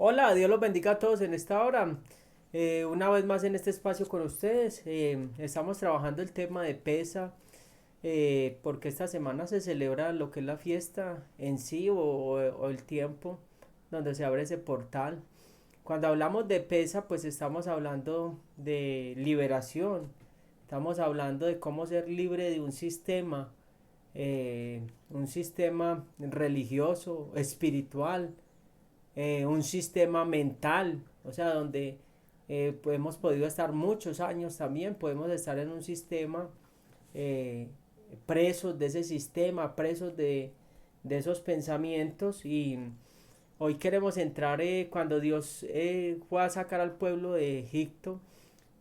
Hola, Dios los bendiga a todos en esta hora. Una vez más en este espacio con ustedes. Estamos trabajando el tema de PESA, porque esta semana se celebra lo que es la fiesta en sí o el tiempo donde se abre ese portal. Cuando hablamos de PESA, pues estamos hablando de liberación. Estamos hablando de cómo ser libre de un sistema religioso, espiritual, un sistema mental, o sea, donde pues hemos podido estar muchos años también, podemos estar en un sistema, eh, presos de ese sistema, presos de esos pensamientos. Y hoy queremos entrar, cuando Dios fue a sacar al pueblo de Egipto,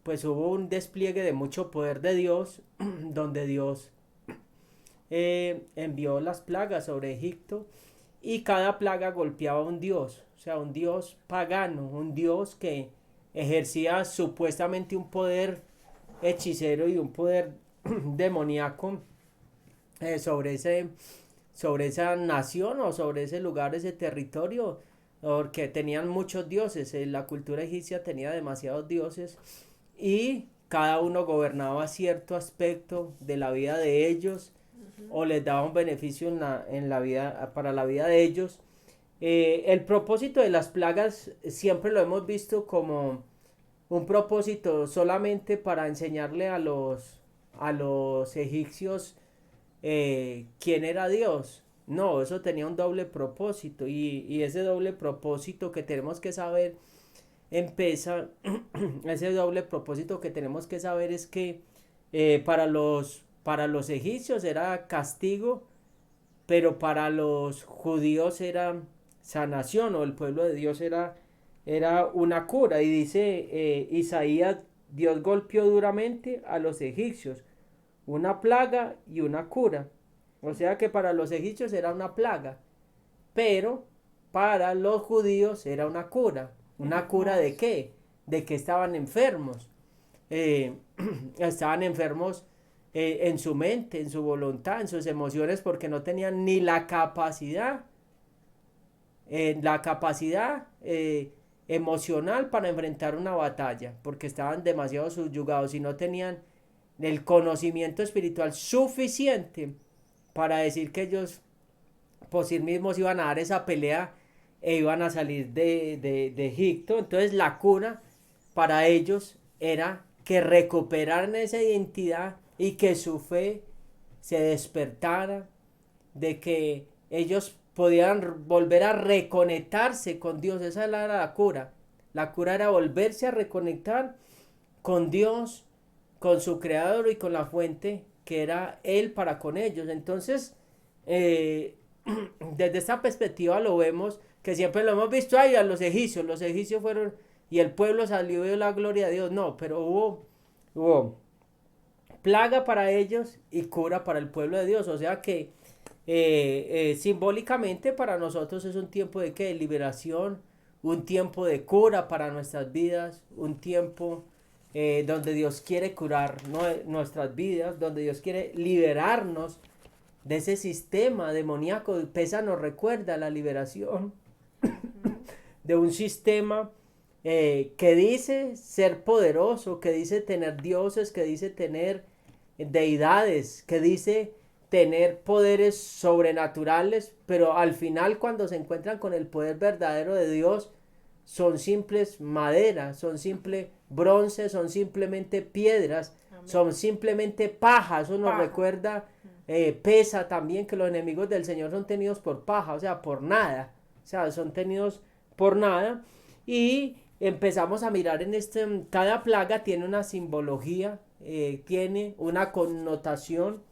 pues hubo un despliegue de mucho poder de Dios, donde Dios envió las plagas sobre Egipto, y cada plaga golpeaba a un dios, o sea, un dios pagano, un dios que ejercía supuestamente un poder hechicero y un poder demoníaco, sobre sobre esa nación o sobre ese lugar, ese territorio, porque tenían muchos dioses. La cultura egipcia tenía demasiados dioses y cada uno gobernaba cierto aspecto de la vida de ellos, o les daba un beneficio en la vida, para la vida de ellos. El propósito de las plagas siempre lo hemos visto como un propósito solamente para enseñarle a los egipcios quién era Dios. No, eso tenía un doble propósito, y ese doble propósito que tenemos que saber empieza, ese doble propósito que tenemos que saber es que para los egipcios era castigo, pero para los judíos era sanación, o el pueblo de Dios era una cura. Y dice Isaías: Dios golpeó duramente a los egipcios, una plaga y una cura. O sea que para los egipcios era una plaga, pero para los judíos era una cura. ¿Una cura de Hermoso. qué? De que estaban enfermos. Eh, estaban enfermos, en su mente, en su voluntad, en sus emociones, porque no tenían ni la capacidad emocional para enfrentar una batalla, porque estaban demasiado subyugados y no tenían el conocimiento espiritual suficiente para decir que ellos por sí mismos iban a dar esa pelea e iban a salir de Egipto. Entonces la cura para ellos era que recuperaran esa identidad y que su fe se despertara, de que ellos podían volver a reconectarse con Dios. Esa era la cura. La cura era volverse a reconectar con Dios, con su creador y con la fuente que era Él para con ellos. Entonces, eh, desde esta perspectiva lo vemos, que siempre lo hemos visto ahí a los egipcios fueron y el pueblo salió de la gloria de Dios. No, pero hubo plaga para ellos y cura para el pueblo de Dios. O sea que simbólicamente para nosotros es un tiempo de ¿qué? De liberación, un tiempo de cura para nuestras vidas, un tiempo donde Dios quiere curar nuestras vidas, donde Dios quiere liberarnos de ese sistema demoníaco. Pesa nos recuerda la liberación Ujú. de un sistema que dice ser poderoso, que dice tener dioses, que dice tener deidades, que dice tener poderes sobrenaturales, pero al final cuando se encuentran con el poder verdadero de Dios, son simples maderas, son simple bronce, son simplemente piedras, Amén. son simplemente paja. Eso nos Paja. recuerda, pesa también, que los enemigos del Señor son tenidos por paja, o sea, por nada, o sea, son tenidos por nada. Y empezamos a mirar en cada plaga tiene una simbología, tiene una connotación.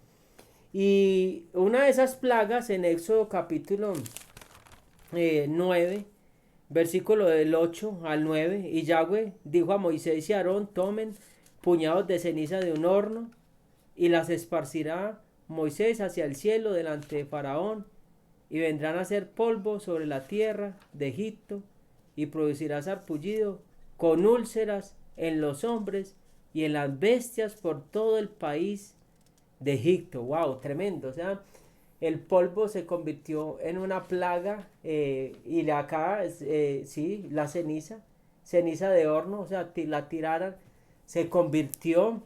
Y una de esas plagas en Éxodo capítulo 9, versículo del 8 al 9: y Yahweh dijo a Moisés y a Aarón: tomen puñados de ceniza de un horno, y las esparcirá Moisés hacia el cielo delante de Faraón, y vendrán a ser polvo sobre la tierra de Egipto, y producirá sarpullido con úlceras en los hombres y en las bestias por todo el país de Egipto. Wow, tremendo. O sea, el polvo se convirtió en una plaga, y acá, sí, la ceniza de horno, o sea, la tiraran, se convirtió,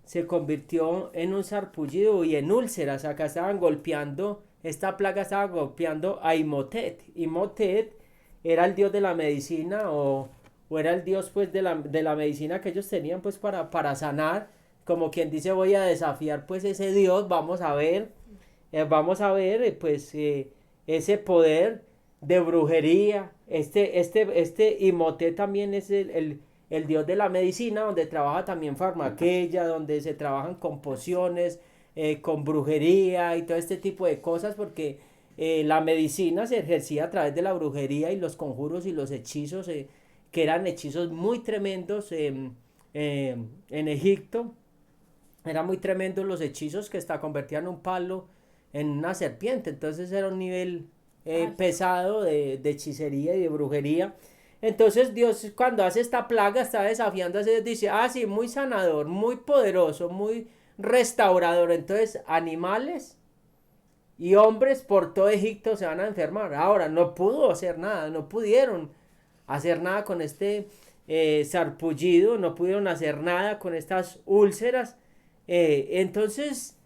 se convirtió en un sarpullido y en úlceras. Acá estaban golpeando, esta plaga estaba golpeando a Imhotep. Imhotep era el dios de la medicina, o era el dios pues de la medicina que ellos tenían pues para sanar. Como quien dice, voy a desafiar pues ese dios, vamos a ver pues ese poder de brujería. Este Imhotep también es el dios de la medicina, donde trabaja también farmaqueya, donde se trabajan con pociones, con brujería y todo este tipo de cosas, porque la medicina se ejercía a través de la brujería y los conjuros y los hechizos, que eran hechizos muy tremendos en Egipto. Eran muy tremendos los hechizos, que hasta convertían un palo en una serpiente. Entonces era un nivel pesado de hechicería y de brujería. Entonces Dios, cuando hace esta plaga, está desafiando a Dios, dice, ah, sí, muy sanador, muy poderoso, muy restaurador. Entonces animales y hombres por todo Egipto se van a enfermar. Ahora, no pudo hacer nada, no pudieron hacer nada con este sarpullido, no pudieron hacer nada con estas úlceras. Entonces,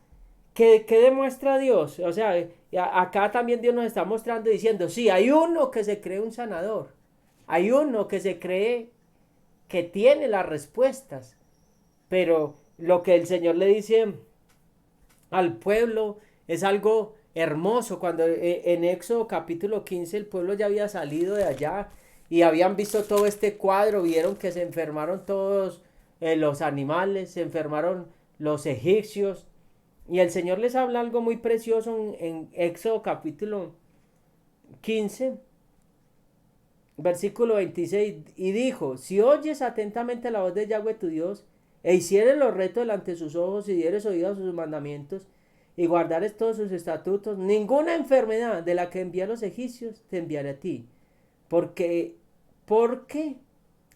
¿qué demuestra Dios? O sea, acá también Dios nos está mostrando diciendo, sí, hay uno que se cree un sanador, hay uno que se cree que tiene las respuestas, pero lo que el Señor le dice al pueblo es algo hermoso. Cuando en Éxodo capítulo 15 el pueblo ya había salido de allá y habían visto todo este cuadro, vieron que se enfermaron todos los animales, se enfermaron los egipcios, y el Señor les habla algo muy precioso en Éxodo capítulo 15, versículo 26, y dijo, si oyes atentamente la voz de Yahweh tu Dios, e hicieres los retos delante de sus ojos, y dieres oído a sus mandamientos, y guardares todos sus estatutos, ninguna enfermedad de la que envía a los egipcios te enviaré a ti, porque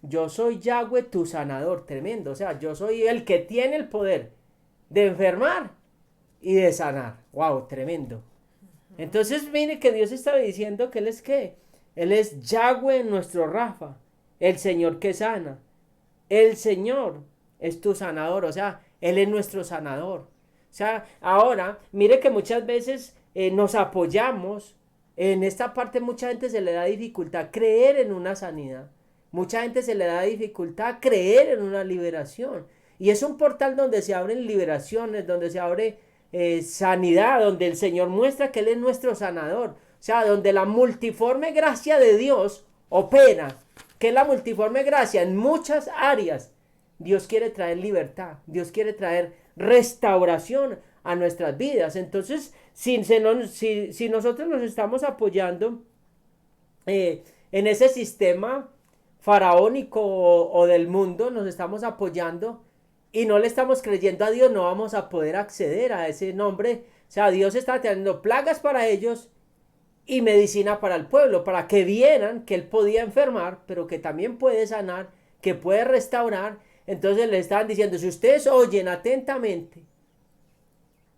yo soy Yahweh tu sanador. Tremendo, o sea, yo soy el que tiene el poder de enfermar y de sanar. Wow, tremendo. Entonces mire que Dios estaba diciendo que Él es qué. Él es Yahweh nuestro Rafa, el Señor que sana. El Señor es tu sanador, o sea, Él es nuestro sanador. O sea, ahora, mire que muchas veces nos apoyamos en esta parte. Mucha gente se le da dificultad creer en una sanidad. Mucha gente se le da dificultad creer en una liberación. Y es un portal donde se abren liberaciones, donde se abre sanidad, donde el Señor muestra que Él es nuestro sanador. O sea, donde la multiforme gracia de Dios opera. Que es la multiforme gracia en muchas áreas. Dios quiere traer libertad. Dios quiere traer restauración a nuestras vidas. Entonces, si nosotros nos estamos apoyando en ese sistema faraónico o del mundo, nos estamos apoyando y no le estamos creyendo a Dios, no vamos a poder acceder a ese nombre. O sea, Dios está trayendo plagas para ellos y medicina para el pueblo, para que vieran que Él podía enfermar, pero que también puede sanar, que puede restaurar. Entonces le estaban diciendo, si ustedes oyen atentamente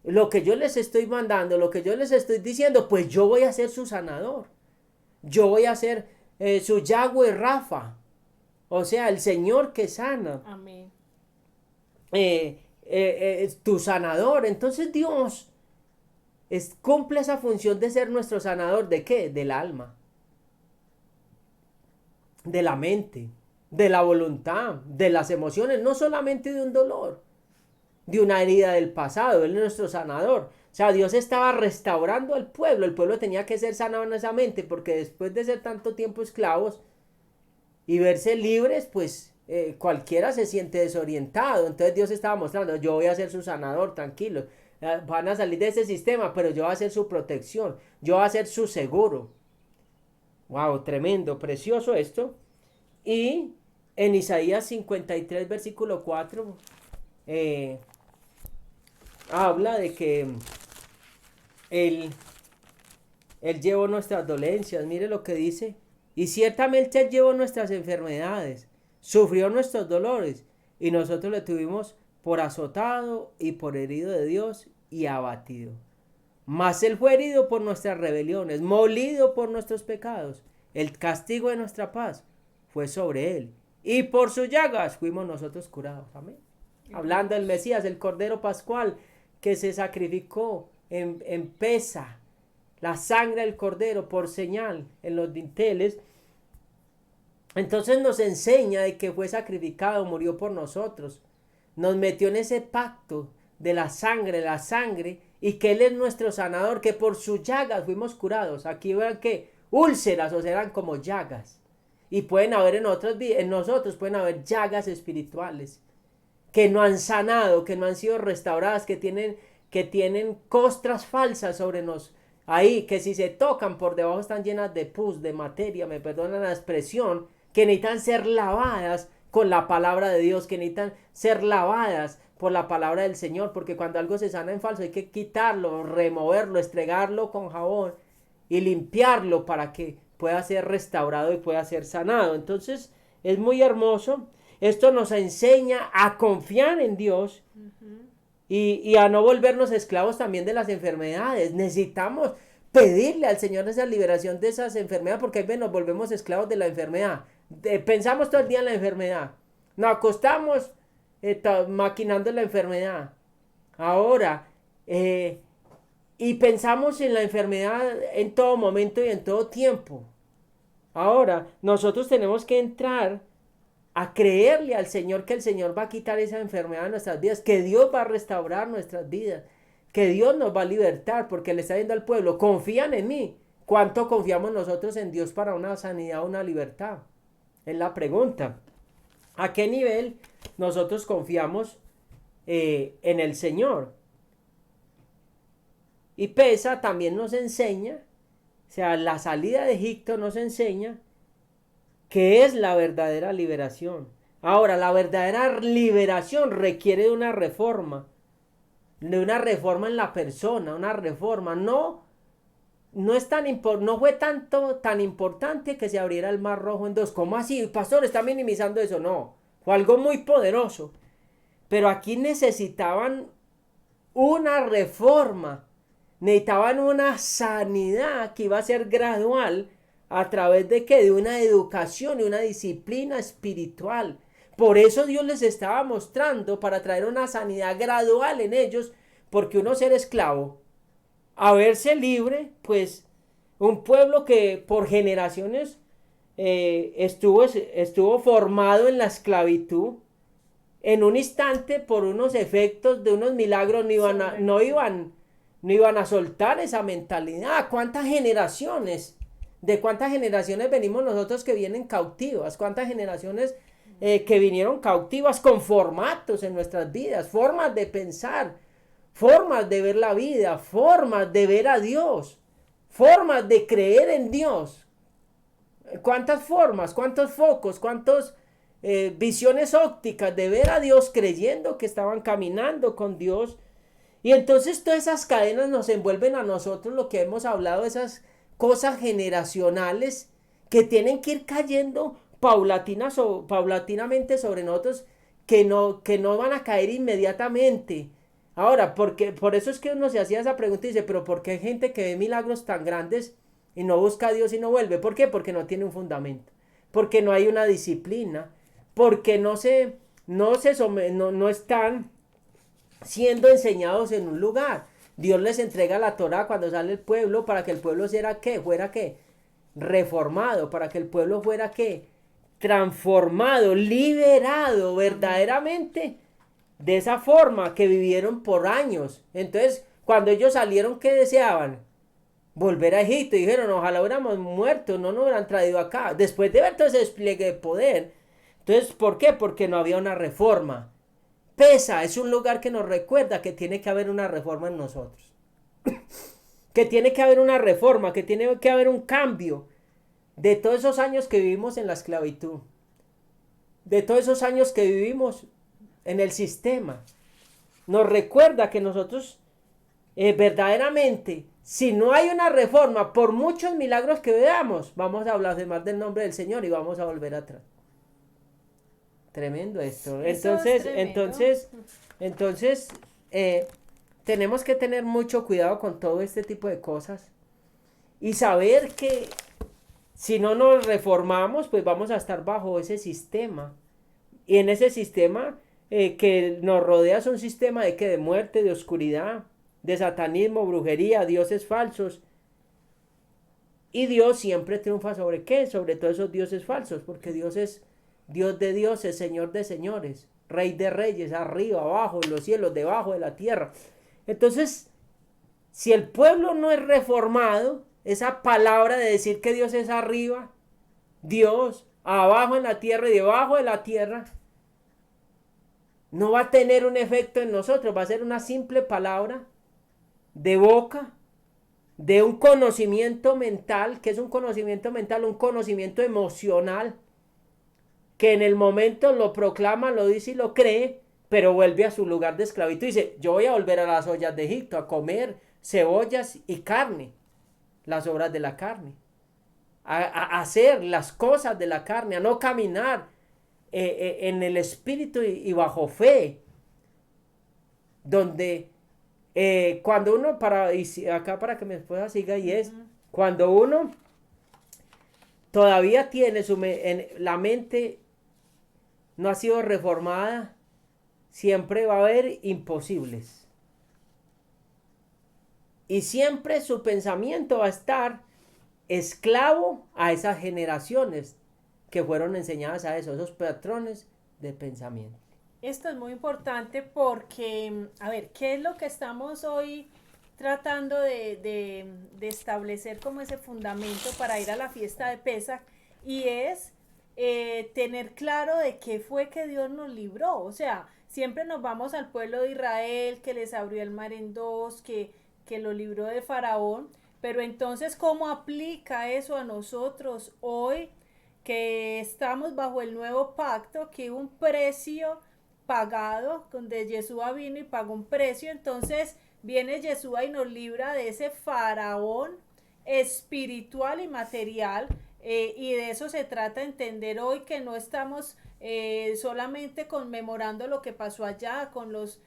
lo que yo les estoy mandando, lo que yo les estoy diciendo, pues yo voy a ser su sanador. Yo voy a ser su Yahweh Rafa, o sea, el Señor que sana. Amén. Tu sanador. Entonces Dios cumple esa función de ser nuestro sanador. ¿De qué? Del alma, de la mente, de la voluntad, de las emociones, no solamente de un dolor, de una herida del pasado. Él es nuestro sanador. O sea, Dios estaba restaurando al pueblo. El pueblo tenía que ser sanado en esa mente, porque después de ser tanto tiempo esclavos y verse libres, pues cualquiera se siente desorientado. Entonces Dios estaba mostrando, yo voy a ser su sanador, tranquilo. Van a salir de ese sistema, pero yo voy a ser su protección, yo voy a ser su seguro. Wow, tremendo, precioso esto. Y en Isaías 53, versículo 4, habla de que él llevó nuestras dolencias. Mire lo que dice. Y ciertamente Él llevó nuestras enfermedades, sufrió nuestros dolores, y nosotros le tuvimos por azotado y por herido de Dios y abatido. Mas Él fue herido por nuestras rebeliones, molido por nuestros pecados. El castigo de nuestra paz fue sobre Él. Y por sus llagas fuimos nosotros curados. Amén. Hablando del Mesías, el Cordero Pascual que se sacrificó en Pesa. La sangre del Cordero por señal en los dinteles. Entonces nos enseña de que fue sacrificado, murió por nosotros. Nos metió en ese pacto de la sangre, y que Él es nuestro sanador, que por sus llagas fuimos curados. Aquí vean que úlceras, o sea, eran como llagas. Y pueden haber en nosotros pueden haber llagas espirituales que no han sanado, que no han sido restauradas, que tienen costras falsas sobre nosotros. Ahí, que si se tocan por debajo están llenas de pus, de materia, me perdonan la expresión, que necesitan ser lavadas con la palabra de Dios, que necesitan ser lavadas por la palabra del Señor, porque cuando algo se sana en falso hay que quitarlo, removerlo, estregarlo con jabón y limpiarlo para que pueda ser restaurado y pueda ser sanado. Entonces es muy hermoso. Esto nos enseña a confiar en Dios y a no volvernos esclavos también de las enfermedades. Necesitamos pedirle al Señor esa liberación de esas enfermedades, porque ahí nos volvemos esclavos de la enfermedad. Pensamos todo el día en la enfermedad. Nos acostamos maquinando la enfermedad. Ahora, y pensamos en la enfermedad en todo momento y en todo tiempo. Ahora, nosotros tenemos que entrar a creerle al Señor que el Señor va a quitar esa enfermedad de nuestras vidas, que Dios va a restaurar nuestras vidas, que Dios nos va a libertar, porque le está diciendo al pueblo, confían en mí. ¿Cuánto confiamos nosotros en Dios para una sanidad, una libertad? Es la pregunta. ¿A qué nivel nosotros confiamos en el Señor? Y Pesa también nos enseña, o sea, la salida de Egipto nos enseña que es la verdadera liberación. Ahora, la verdadera liberación requiere de una reforma en la persona, una reforma. No es no fue tan importante que se abriera el mar rojo en dos. ¿Cómo así? El pastor está minimizando eso. No, fue algo muy poderoso. Pero aquí necesitaban una reforma, necesitaban una sanidad que iba a ser gradual. ¿A través de qué? De una educación y una disciplina espiritual. Por eso Dios les estaba mostrando, para traer una sanidad gradual en ellos, porque uno ser esclavo, a verse libre, pues un pueblo que por generaciones estuvo formado en la esclavitud, en un instante por unos efectos de unos milagros no iban a soltar esa mentalidad. ¿De cuántas generaciones venimos nosotros que vienen cautivas? ¿Cuántas generaciones que vinieron cautivas con formatos en nuestras vidas? Formas de pensar, formas de ver la vida, formas de ver a Dios, formas de creer en Dios. ¿Cuántas formas, cuántos focos, cuántas visiones ópticas de ver a Dios creyendo que estaban caminando con Dios? Y entonces todas esas cadenas nos envuelven a nosotros, lo que hemos hablado, esas cosas generacionales que tienen que ir cayendo paulatinamente sobre nosotros, que no van a caer inmediatamente. Ahora, por eso es que uno se hacía esa pregunta y dice, pero ¿por qué hay gente que ve milagros tan grandes y no busca a Dios y no vuelve? ¿Por qué? Porque no tiene un fundamento, porque no hay una disciplina, porque no están siendo enseñados en un lugar. Dios les entrega la Torá cuando sale el pueblo, para que el pueblo fuera ¿qué? Reformado, para que el pueblo fuera ¿qué? Transformado, liberado verdaderamente de esa forma que vivieron por años. Entonces, cuando ellos salieron, ¿qué deseaban? Volver a Egipto. Y dijeron, ojalá hubiéramos muerto, no nos hubieran traído acá. Después de ver todo ese despliegue de poder. Entonces, ¿por qué? Porque no había una reforma. Pesa es un lugar que nos recuerda que tiene que haber una reforma en nosotros. Que tiene que haber una reforma, que tiene que haber un cambio de todos esos años que vivimos en la esclavitud. De todos esos años que vivimos en el sistema. Nos recuerda que nosotros verdaderamente, si no hay una reforma, por muchos milagros que veamos, vamos a blasfemar del nombre del Señor y vamos a volver atrás. Tremendo esto. Entonces, tenemos que tener mucho cuidado con todo este tipo de cosas y saber que si no nos reformamos, pues vamos a estar bajo ese sistema. Y en ese sistema que nos rodea es un sistema de, que de muerte, de oscuridad, de satanismo, brujería, dioses falsos. Y Dios siempre triunfa sobre qué? Sobre todos esos dioses falsos, porque Dios es Dios de dioses, Señor de señores, Rey de reyes, arriba, abajo, en los cielos, debajo de la tierra. Entonces, si el pueblo no es reformado, esa palabra de decir que Dios es arriba, Dios abajo en la tierra y debajo de la tierra, no va a tener un efecto en nosotros, va a ser una simple palabra de boca, de un conocimiento mental. ¿Qué es un conocimiento mental? Un conocimiento emocional, que en el momento lo proclama, lo dice y lo cree, pero vuelve a su lugar de esclavitud y dice, yo voy a volver a las ollas de Egipto, a comer cebollas y carne, las obras de la carne, a hacer las cosas de la carne, a no caminar en el espíritu y bajo fe, donde cuando uno, acá para que mi esposa siga, y es, cuando uno todavía tiene la mente no ha sido reformada, siempre va a haber imposibles. Y siempre su pensamiento va a estar esclavo a esas generaciones que fueron enseñadas a eso, esos patrones de pensamiento. Esto es muy importante porque, a ver, ¿qué es lo que estamos hoy tratando de establecer como ese fundamento para ir a la fiesta de Pesaj? Y es tener claro de qué fue que Dios nos libró. O sea, siempre nos vamos al pueblo de Israel, que les abrió el mar en dos, que lo libró de Faraón. Pero entonces, ¿cómo aplica eso a nosotros hoy que estamos bajo el nuevo pacto, que un precio pagado, donde Yeshua vino y pagó un precio? Entonces viene Yeshua y nos libra de ese faraón espiritual y material, y de eso se trata, entender hoy que no estamos solamente conmemorando lo que pasó allá con los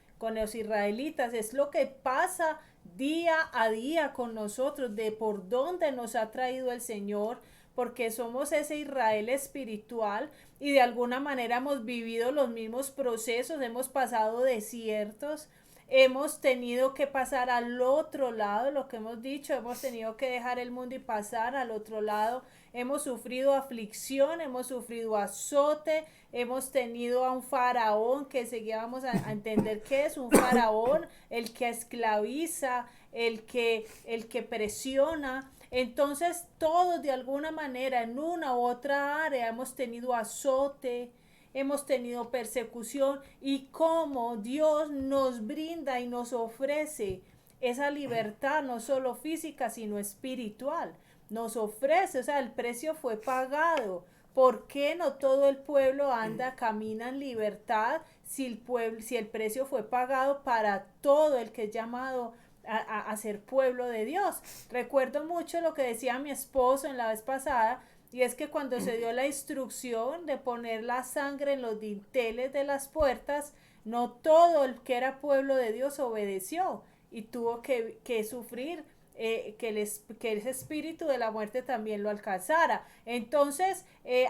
israelitas, es lo que pasa día a día con nosotros, de por dónde nos ha traído el Señor, porque somos ese Israel espiritual y de alguna manera hemos vivido los mismos procesos, hemos pasado desiertos, hemos tenido que pasar al otro lado, lo que hemos dicho, hemos tenido que dejar el mundo y pasar al otro lado, hemos sufrido aflicción, hemos sufrido azote, hemos tenido a un faraón que seguíamos a entender qué es un faraón, el que esclaviza, el que presiona. Entonces todos de alguna manera en una u otra área hemos tenido azote, hemos tenido persecución, y cómo Dios nos brinda y nos ofrece esa libertad, no solo física sino espiritual, nos ofrece, o sea, el precio fue pagado. ¿Por qué no todo el pueblo anda, camina en libertad si el precio fue pagado para todo el que es llamado a ser pueblo de Dios? Recuerdo mucho lo que decía mi esposo en la vez pasada, y es que cuando se dio la instrucción de poner la sangre en los dinteles de las puertas, no todo el que era pueblo de Dios obedeció y tuvo que sufrir, que ese espíritu de la muerte también lo alcanzara. Entonces,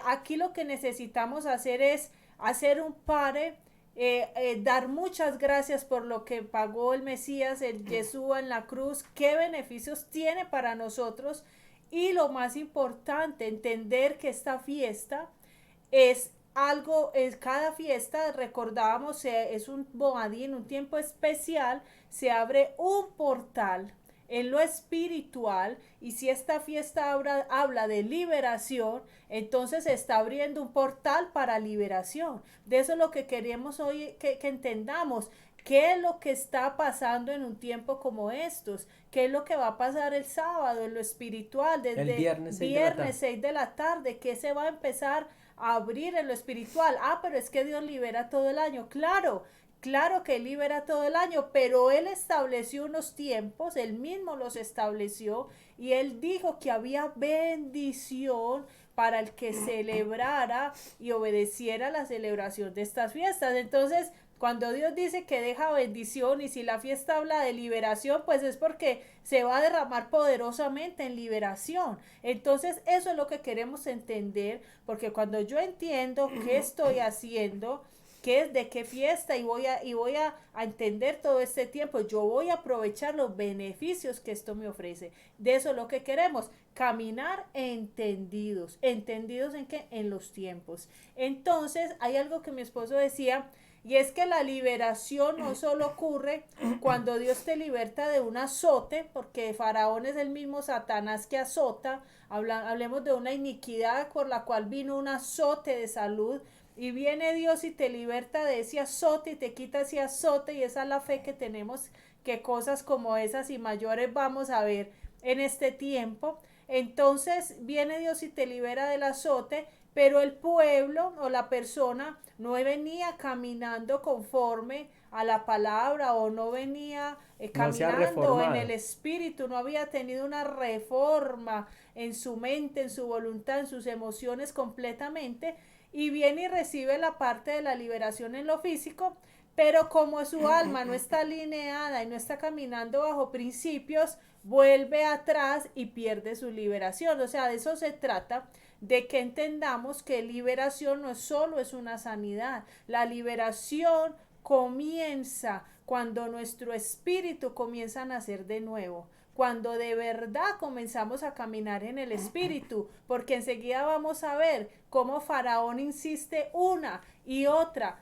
aquí lo que necesitamos hacer es hacer un pare, dar muchas gracias por lo que pagó el Mesías, el Yeshua en la cruz, qué beneficios tiene para nosotros, y lo más importante, entender que esta fiesta es algo, es cada fiesta, recordábamos, es un bomadín, un tiempo especial, se abre un portal en lo espiritual, y si esta fiesta habla de liberación, entonces se está abriendo un portal para liberación. De eso es lo que queremos hoy que entendamos. ¿Qué es lo que está pasando en un tiempo como estos? ¿Qué es lo que va a pasar el sábado en lo espiritual? El Desde viernes 6 de la viernes tarde. 6 de la tarde, ¿qué se va a empezar a abrir en lo espiritual? Ah, pero es que Dios libera todo el año. Claro, claro que libera todo el año, pero Él estableció unos tiempos, Él mismo los estableció, y Él dijo que había bendición para el que celebrara y obedeciera la celebración de estas fiestas. Entonces, Cuando Dios dice que deja bendición y si la fiesta habla de liberación, pues es porque se va a derramar poderosamente en liberación. Entonces eso es lo que queremos entender, porque cuando yo entiendo qué estoy haciendo, qué es de qué fiesta y voy a entender todo este tiempo, yo voy a aprovechar los beneficios que esto me ofrece. De eso es lo que queremos, caminar entendidos. ¿Entendidos en qué? En los tiempos. Entonces hay algo que mi esposo decía, y es que la liberación no solo ocurre cuando Dios te liberta de un azote, porque Faraón es el mismo Satanás que azota. Hablemos de una iniquidad por la cual vino un azote de salud, y viene Dios y te liberta de ese azote y te quita ese azote, y esa es la fe que tenemos, que cosas como esas y mayores vamos a ver en este tiempo. Entonces viene Dios y te libera del azote, pero el pueblo o la persona no venía caminando conforme a la palabra, o no venía No se ha caminando en el reformado. espíritu, no había tenido una reforma en su mente, en su voluntad, en sus emociones completamente, y viene y recibe la parte de la liberación en lo físico, pero como su alma no está alineada y no está caminando bajo principios, vuelve atrás y pierde su liberación. O sea, de eso se trata, de que entendamos que liberación no solo es una sanidad. La liberación comienza cuando nuestro espíritu comienza a nacer de nuevo, cuando de verdad comenzamos a caminar en el espíritu, porque enseguida vamos a ver cómo Faraón insiste una y otra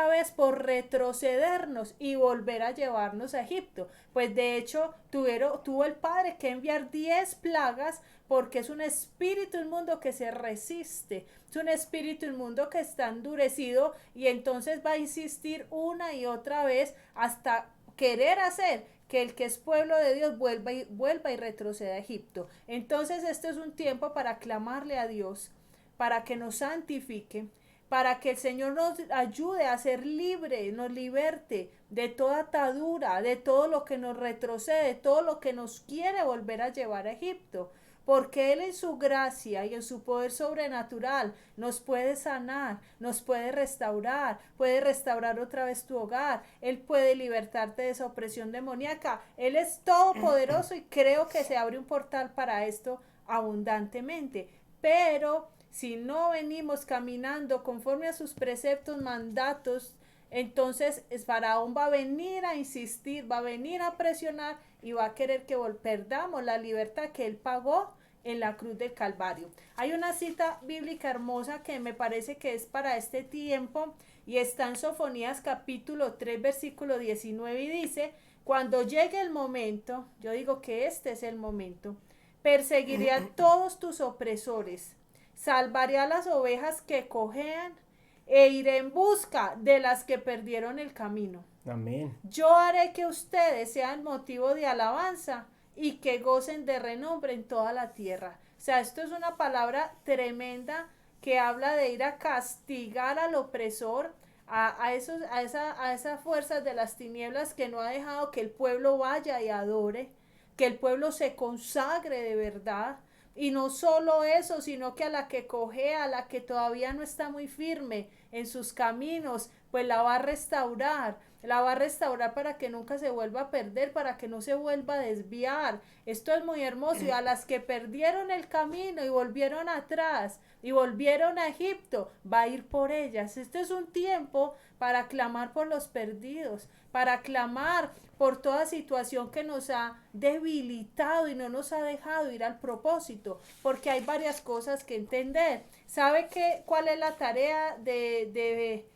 vez por retrocedernos y volver a llevarnos a Egipto. Pues de hecho tuvo el padre que enviar 10 plagas, porque es un espíritu inmundo que se resiste, es un espíritu inmundo que está endurecido, y entonces va a insistir una y otra vez hasta querer hacer que el que es pueblo de Dios vuelva y retroceda a Egipto. Entonces este es un tiempo para clamarle a Dios, para que nos santifique, para que el Señor nos ayude a ser libre, nos liberte de toda atadura, de todo lo que nos retrocede, de todo lo que nos quiere volver a llevar a Egipto, porque Él en su gracia y en su poder sobrenatural nos puede sanar, nos puede restaurar otra vez tu hogar, Él puede libertarte de esa opresión demoníaca. Él es todopoderoso y creo que se abre un portal para esto abundantemente, pero si no venimos caminando conforme a sus preceptos, mandatos, entonces Faraón va a venir a insistir, va a venir a presionar y va a querer que perdamos la libertad que Él pagó en la cruz del Calvario. Hay una cita bíblica hermosa que me parece que es para este tiempo, y está en Sofonías capítulo 3 versículo 19, y dice: cuando llegue el momento, yo digo que este es el momento, perseguiré a todos tus opresores, salvaré a las ovejas que cojean, e iré en busca de las que perdieron el camino. Amén. Yo haré que ustedes sean motivo de alabanza y que gocen de renombre en toda la tierra. O sea, esto es una palabra tremenda que habla de ir a castigar al opresor, a esas fuerzas de las tinieblas que no ha dejado que el pueblo vaya y adore, que el pueblo se consagre de verdad. Y no solo eso, sino que a la que cojea, a la que todavía no está muy firme en sus caminos, pues la va a restaurar para que nunca se vuelva a perder, para que no se vuelva a desviar. Esto es muy hermoso. Y a las que perdieron el camino y volvieron atrás y volvieron a Egipto, va a ir por ellas. Este es un tiempo para clamar por los perdidos, para clamar por toda situación que nos ha debilitado y no nos ha dejado ir al propósito, porque hay varias cosas que entender. ¿Sabe cuál es la tarea de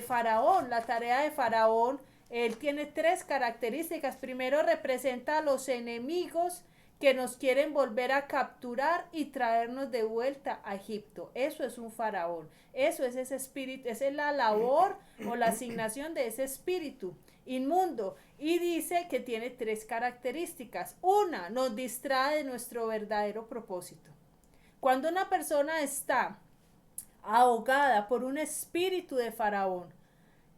Faraón? La tarea de Faraón, él tiene 3 características. Primero, representa a los enemigos que nos quieren volver a capturar y traernos de vuelta a Egipto. Eso es un faraón, eso es ese espíritu, esa es la labor o la asignación de ese espíritu inmundo. Y dice que tiene 3 características. Una, nos distrae de nuestro verdadero propósito. Cuando una persona está ahogada por un espíritu de faraón,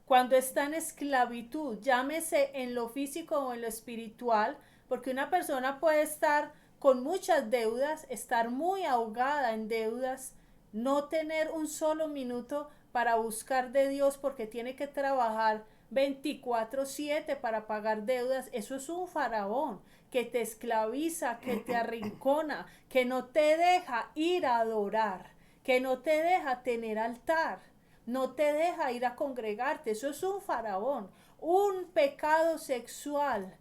cuando está en esclavitud, llámese en lo físico o en lo espiritual, porque una persona puede estar con muchas deudas, estar muy ahogada en deudas, no tener un solo minuto para buscar de Dios porque tiene que trabajar 24/7 para pagar deudas. Eso es un faraón que te esclaviza, que te arrincona, que no te deja ir a adorar, que no te deja tener altar, no te deja ir a congregarte. Eso es un faraón, un pecado sexual,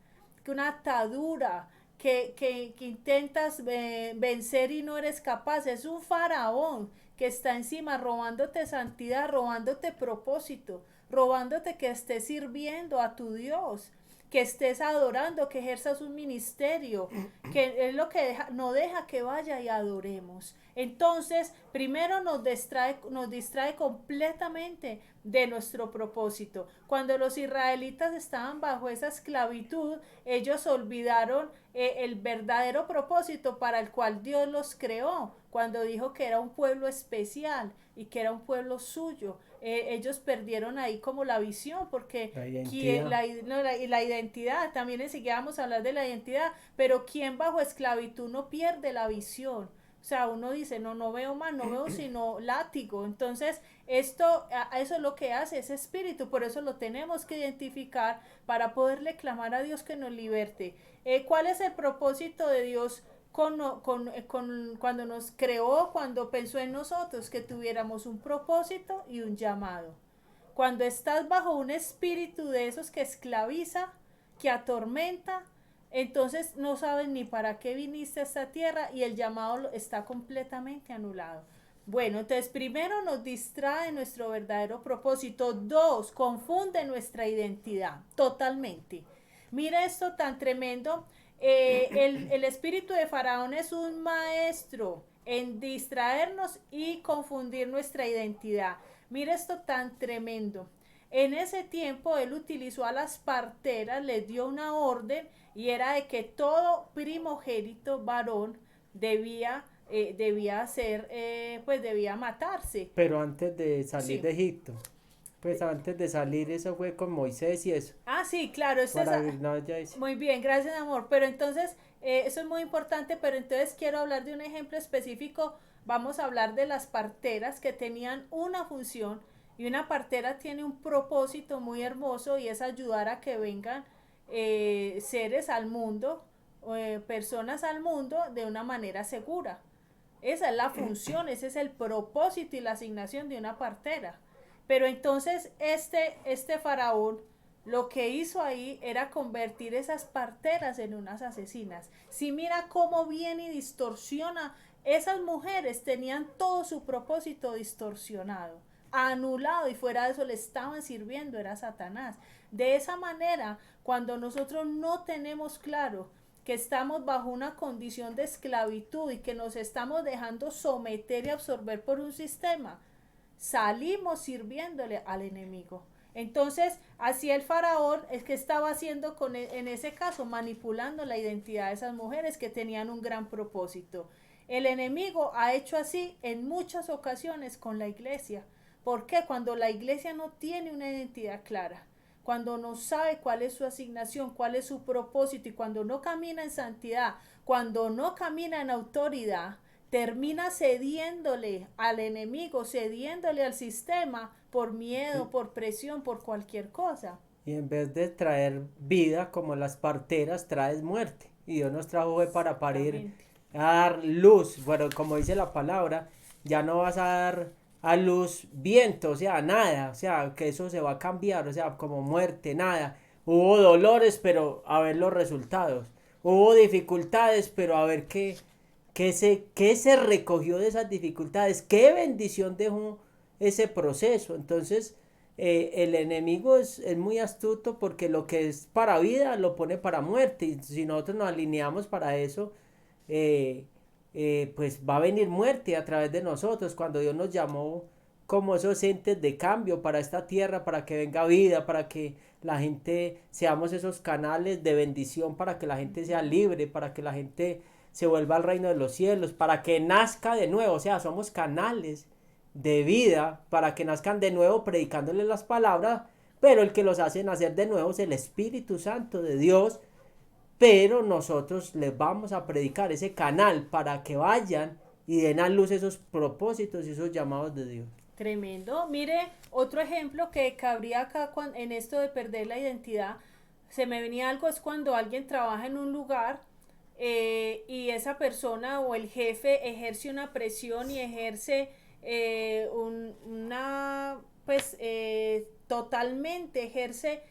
una atadura que intentas vencer y no eres capaz. Es un faraón que está encima robándote santidad, robándote propósito, robándote que estés sirviendo a tu Dios, que estés adorando, que ejerzas un ministerio, que es lo que no deja que vaya y adoremos. Entonces, primero nos distrae completamente de nuestro propósito. Cuando los israelitas estaban bajo esa esclavitud, ellos olvidaron el verdadero propósito para el cual Dios los creó, cuando dijo que era un pueblo especial y que era un pueblo suyo. Ellos perdieron ahí como la visión, porque La identidad. la identidad, también enseguida vamos a hablar de la identidad, pero quien bajo esclavitud no pierde la visión. O sea, uno dice, no veo más, no veo sino látigo. Entonces, eso es lo que hace ese espíritu, por eso lo tenemos que identificar para poderle clamar a Dios que nos liberte. ¿Cuál es el propósito de Dios cuando nos creó, cuando pensó en nosotros? Que tuviéramos un propósito y un llamado. Cuando estás bajo un espíritu de esos que esclaviza, que atormenta, entonces no sabes ni para qué viniste a esta tierra y el llamado está completamente anulado. Bueno, entonces primero nos distrae nuestro verdadero propósito. Dos, confunde nuestra identidad totalmente. Mira esto tan tremendo. El espíritu de Faraón es un maestro en distraernos y confundir nuestra identidad. Mira esto tan tremendo. En ese tiempo él utilizó a las parteras, les dio una orden y era de que todo primogénito varón debía ser, pues debía matarse. Pero antes de salir Sí. de Egipto, pues antes de salir, eso fue con Moisés y eso. Ah, sí, claro, Para no, ya dice. muy bien, gracias amor. Pero entonces, eso es muy importante, pero entonces quiero hablar de un ejemplo específico. Vamos a hablar de las parteras que tenían una función y una partera tiene un propósito muy hermoso y es ayudar a que vengan seres al mundo, personas al mundo de una manera segura. Esa es la función, ese es el propósito y la asignación de una partera. Pero entonces este faraón lo que hizo ahí era convertir esas parteras en unas asesinas. Si mira cómo viene y distorsiona, esas mujeres tenían todo su propósito distorsionado, anulado, y fuera de eso le estaban sirviendo, era Satanás. De esa manera, cuando nosotros no tenemos claro que estamos bajo una condición de esclavitud y que nos estamos dejando someter y absorber por un sistema, salimos sirviéndole al enemigo. Entonces, así el faraón es que estaba haciendo en ese caso, manipulando la identidad de esas mujeres que tenían un gran propósito. El enemigo ha hecho así en muchas ocasiones con la iglesia. ¿Por qué? Cuando la iglesia no tiene una identidad clara, cuando no sabe cuál es su asignación, cuál es su propósito, y cuando no camina en santidad, cuando no camina en autoridad, termina cediéndole al enemigo, cediéndole al sistema por miedo, por presión, por cualquier cosa. Y en vez de traer vida como las parteras, traes muerte. Y Dios nos trajo fue para parir, Exactamente. a dar luz. Bueno, como dice la palabra, ya no vas a dar a luz viento, o sea, nada. O sea, que eso se va a cambiar, o sea, como muerte, nada. Hubo dolores, pero a ver los resultados. Hubo dificultades, pero a ver qué se recogió de esas dificultades. Qué bendición dejó ese proceso. Entonces, el enemigo es muy astuto porque lo que es para vida lo pone para muerte. Y si nosotros nos alineamos para eso, eh, pues va a venir muerte a través de nosotros. Cuando Dios nos llamó como esos entes de cambio para esta tierra, para que venga vida, para que la gente seamos esos canales de bendición, para que la gente sea libre, para que la gente se vuelva al reino de los cielos, para que nazca de nuevo. O sea, somos canales de vida para que nazcan de nuevo predicándoles las palabras, pero el que los hace nacer de nuevo es el Espíritu Santo de Dios. Pero nosotros les vamos a predicar ese canal para que vayan y den a luz esos propósitos y esos llamados de Dios. Tremendo. Mire, otro ejemplo que cabría acá en esto de perder la identidad, se me venía algo, es cuando alguien trabaja en un lugar y esa persona o el jefe ejerce una presión y ejerce una, pues totalmente ejerce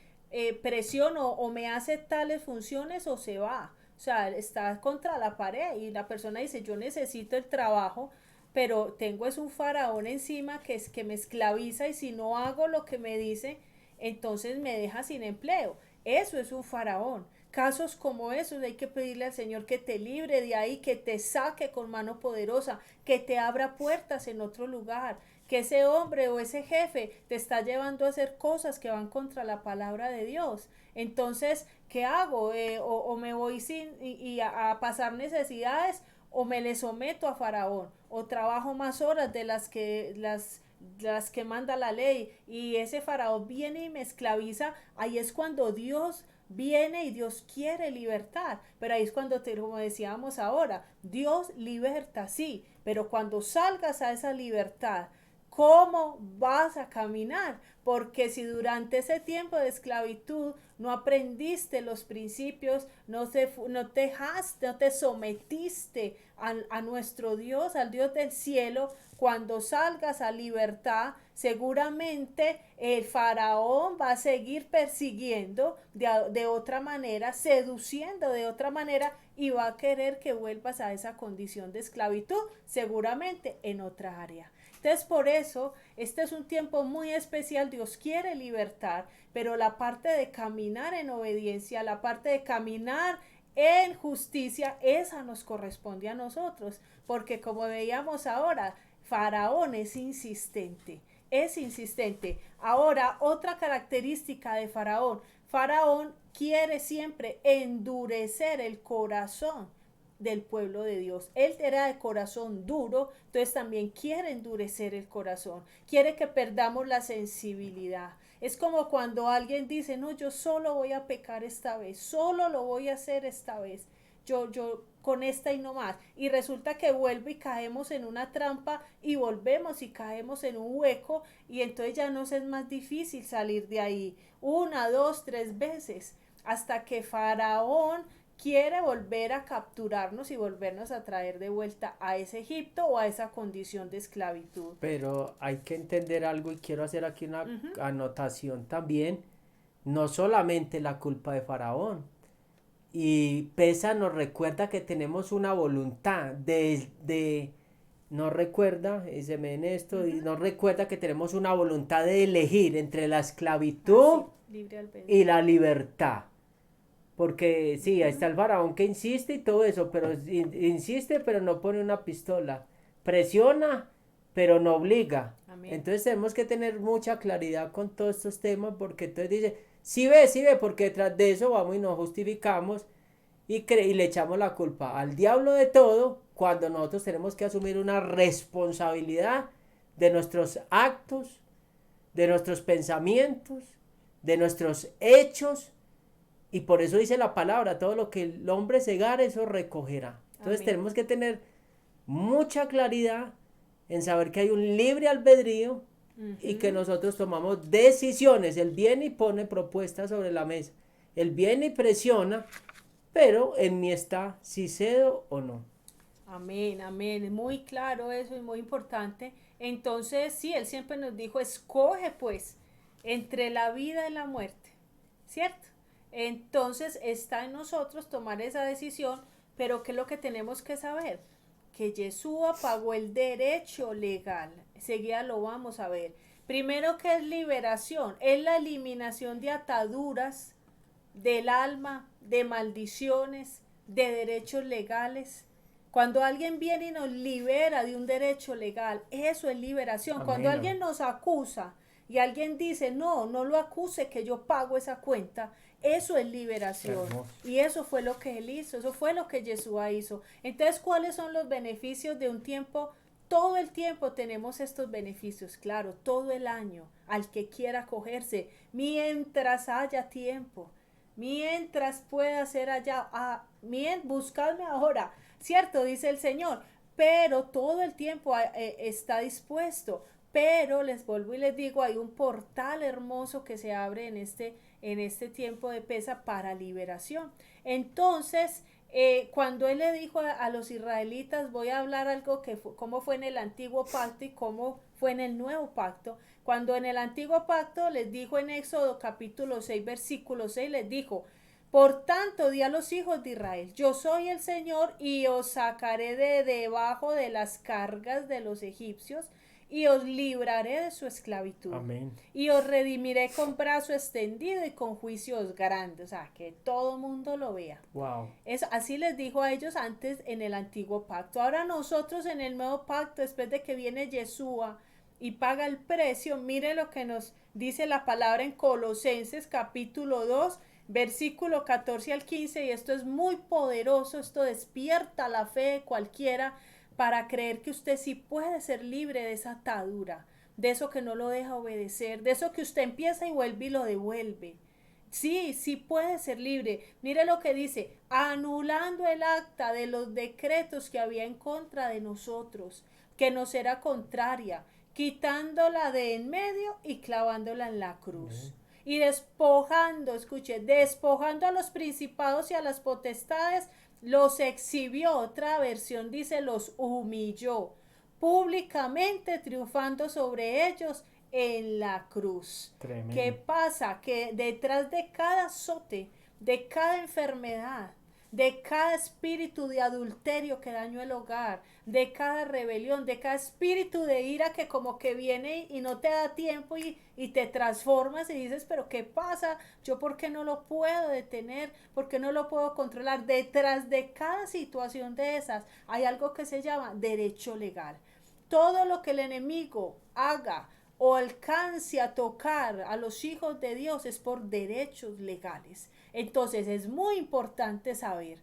presión o me hace tales funciones o se va. O sea, está contra la pared y la persona dice, yo necesito el trabajo, pero tengo es un faraón encima que es que me esclaviza y si no hago lo que me dice, entonces me deja sin empleo. Eso es un faraón. Casos como esos hay que pedirle al Señor que te libre de ahí, que te saque con mano poderosa, que te abra puertas en otro lugar, que ese hombre o ese jefe te está llevando a hacer cosas que van contra la palabra de Dios. Entonces, ¿qué hago? O me voy sin y a pasar necesidades o me le someto a Faraón o trabajo más horas de las que manda la ley y ese faraón viene y me esclaviza. Ahí es cuando Dios viene y Dios quiere libertar, pero ahí es cuando como decíamos ahora, Dios liberta, sí, pero cuando salgas a esa libertad, ¿cómo vas a caminar? Porque si durante ese tiempo de esclavitud no aprendiste los principios, no te sometiste a nuestro Dios, al Dios del cielo, cuando salgas a libertad, seguramente el faraón va a seguir persiguiendo de otra manera, seduciendo de otra manera y va a querer que vuelvas a esa condición de esclavitud, seguramente en otra área. Entonces, por eso, este es un tiempo muy especial. Dios quiere libertar, pero la parte de caminar en obediencia, la parte de caminar en justicia, esa nos corresponde a nosotros, porque como veíamos ahora, Faraón es insistente, es insistente. Ahora, otra característica de Faraón, Faraón quiere siempre endurecer el corazón del pueblo de Dios. Él era de corazón duro, entonces también quiere endurecer el corazón, quiere que perdamos la sensibilidad. Es como cuando alguien dice, no, yo solo voy a pecar esta vez, solo lo voy a hacer esta vez, yo con esta y no más. Y resulta que vuelve y caemos en una trampa y volvemos y caemos en un hueco y entonces ya nos es más difícil salir de ahí. Una, dos, tres veces, hasta que Faraón quiere volver a capturarnos y volvernos a traer de vuelta a ese Egipto o a esa condición de esclavitud. Pero hay que entender algo y quiero hacer aquí una Uh-huh. anotación también, no solamente la culpa de Faraón. Y Pesa nos recuerda que tenemos una voluntad no recuerda, y se me viene esto, y Uh-huh. nos recuerda que tenemos una voluntad de elegir entre la Ah, esclavitud sí, libre y albedrío. la libertad. Porque sí, ahí está Uh-huh. el faraón que insiste y todo eso, pero insiste pero no pone una pistola. Presiona pero no obliga. Amén. Entonces tenemos que tener mucha claridad con todos estos temas porque entonces dice, sí ve, porque detrás de eso vamos y nos justificamos y le echamos la culpa al diablo de todo cuando nosotros tenemos que asumir una responsabilidad de nuestros actos, de nuestros pensamientos, de nuestros hechos y por eso dice la palabra, todo lo que el hombre segare, eso recogerá. Entonces Amén. tenemos que tener mucha claridad en saber que hay un libre albedrío y que Uh-huh. nosotros tomamos decisiones. Él viene y pone propuestas sobre la mesa. Él viene y presiona, pero en mí está si cedo o no. Amén, amén. Es muy claro eso y muy importante. Entonces, sí, él siempre nos dijo, escoge pues entre la vida y la muerte, ¿cierto? Entonces está en nosotros tomar esa decisión, pero ¿qué es lo que tenemos que saber? Que Yeshua pagó el derecho legal. Seguida lo vamos a ver. Primero, que es liberación, es la eliminación de ataduras del alma, de maldiciones, de derechos legales. Cuando alguien viene y nos libera de un derecho legal, eso es liberación. Cuando Amén. alguien nos acusa y alguien dice, no, no lo acuse que yo pago esa cuenta, eso es liberación. Hermoso. Y eso fue lo que él hizo, eso fue lo que Yeshua hizo. Entonces, ¿cuáles son los beneficios de un tiempo? Todo el tiempo tenemos estos beneficios, claro, todo el año, al que quiera acogerse, mientras haya tiempo, mientras pueda ser allá, buscadme ahora, cierto, dice el Señor, pero todo el tiempo está dispuesto. Pero les vuelvo y les digo, hay un portal hermoso que se abre en este tiempo de pesa para liberación. Entonces, cuando él le dijo a los israelitas, voy a hablar algo que cómo fue en el antiguo pacto y cómo fue en el nuevo pacto. Cuando en el antiguo pacto les dijo en Éxodo capítulo 6 versículo 6, les dijo, por tanto, di a los hijos de Israel, yo soy el Señor y os sacaré de debajo de las cargas de los egipcios y os libraré de su esclavitud. Amén. Y os redimiré con brazo extendido y con juicios grandes. O sea, que todo mundo lo vea. Wow. Eso, así les dijo a ellos antes en el antiguo pacto. Ahora nosotros en el nuevo pacto, después de que viene Yeshua y paga el precio, mire lo que nos dice la palabra en Colosenses capítulo 2, versículo 14 al 15, y esto es muy poderoso, esto despierta la fe de cualquiera para creer que usted sí puede ser libre de esa atadura, de eso que no lo deja obedecer, de eso que usted empieza y vuelve y lo devuelve. Sí, sí puede ser libre. Mire lo que dice, anulando el acta de los decretos que había en contra de nosotros, que nos era contraria, quitándola de en medio y clavándola en la cruz. Y despojando, escuche, despojando a los principados y a las potestades, los exhibió. Otra versión dice, los humilló públicamente, triunfando sobre ellos en la cruz. Tremendo. ¿Qué pasa? Que detrás de cada azote, de cada enfermedad, de cada espíritu de adulterio que dañó el hogar, de cada rebelión, de cada espíritu de ira que como que viene y no te da tiempo y te transformas y dices, pero ¿qué pasa? ¿Yo por qué no lo puedo detener? ¿Por qué no lo puedo controlar? Detrás de cada situación de esas hay algo que se llama derecho legal. Todo lo que el enemigo haga o alcance a tocar a los hijos de Dios es por derechos legales. Entonces es muy importante saber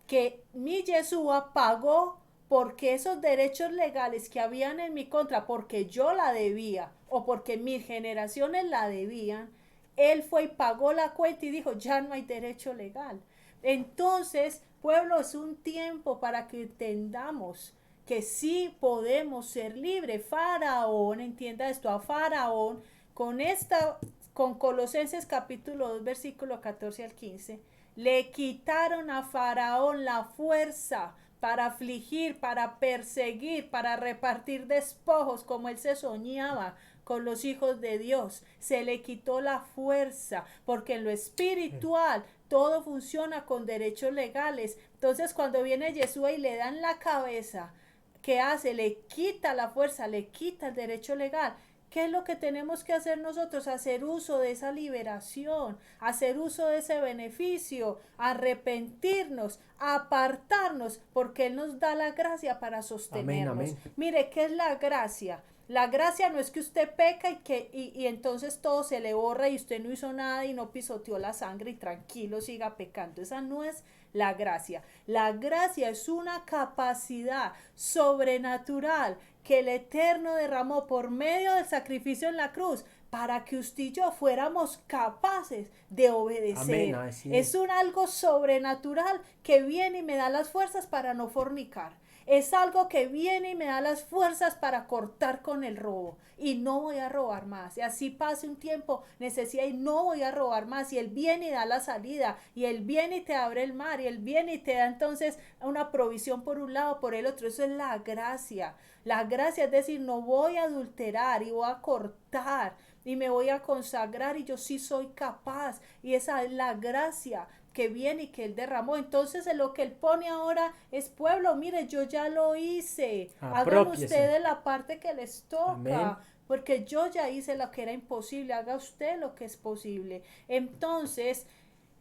que mi Yeshua pagó porque esos derechos legales que habían en mi contra, porque yo la debía o porque mis generaciones la debían, él fue y pagó la cuenta y dijo, ya no hay derecho legal. Entonces, pueblo, es un tiempo para que entendamos que sí podemos ser libres. Faraón, entienda esto, a Faraón, con Colosenses capítulo 2, versículo 14 al 15, le quitaron a Faraón la fuerza para afligir, para perseguir, para repartir despojos como él se soñaba con los hijos de Dios. Se le quitó la fuerza, porque en lo espiritual todo funciona con derechos legales. Entonces cuando viene Yeshua y le dan la cabeza, ¿qué hace? Le quita la fuerza, le quita el derecho legal. ¿Qué es lo que tenemos que hacer nosotros? Hacer uso de esa liberación, hacer uso de ese beneficio, arrepentirnos, apartarnos, porque Él nos da la gracia para sostenernos. Amén, amén. Mire, ¿qué es la gracia? La gracia no es que usted peca y entonces todo se le borra y usted no hizo nada y no pisoteó la sangre y tranquilo siga pecando. Esa no es la gracia. La gracia es una capacidad sobrenatural que el Eterno derramó por medio del sacrificio en la cruz para que usted y yo fuéramos capaces de obedecer. Amén, es un algo sobrenatural que viene y me da las fuerzas para no fornicar. Es algo que viene y me da las fuerzas para cortar con el robo. Y no voy a robar más. Y así pase un tiempo, necesidad y no voy a robar más. Y Él viene y da la salida. Y Él viene y te abre el mar. Y Él viene y te da entonces una provisión por un lado, por el otro. Eso es la gracia. La gracia es decir, no voy a adulterar y voy a cortar. Y me voy a consagrar y yo sí soy capaz. Y esa es la gracia que viene y que Él derramó. Entonces lo que Él pone ahora es pueblo, mire, yo ya lo hice. Hagan ustedes la parte que les toca. Amén. Porque yo ya hice lo que era imposible. Haga usted lo que es posible. Entonces,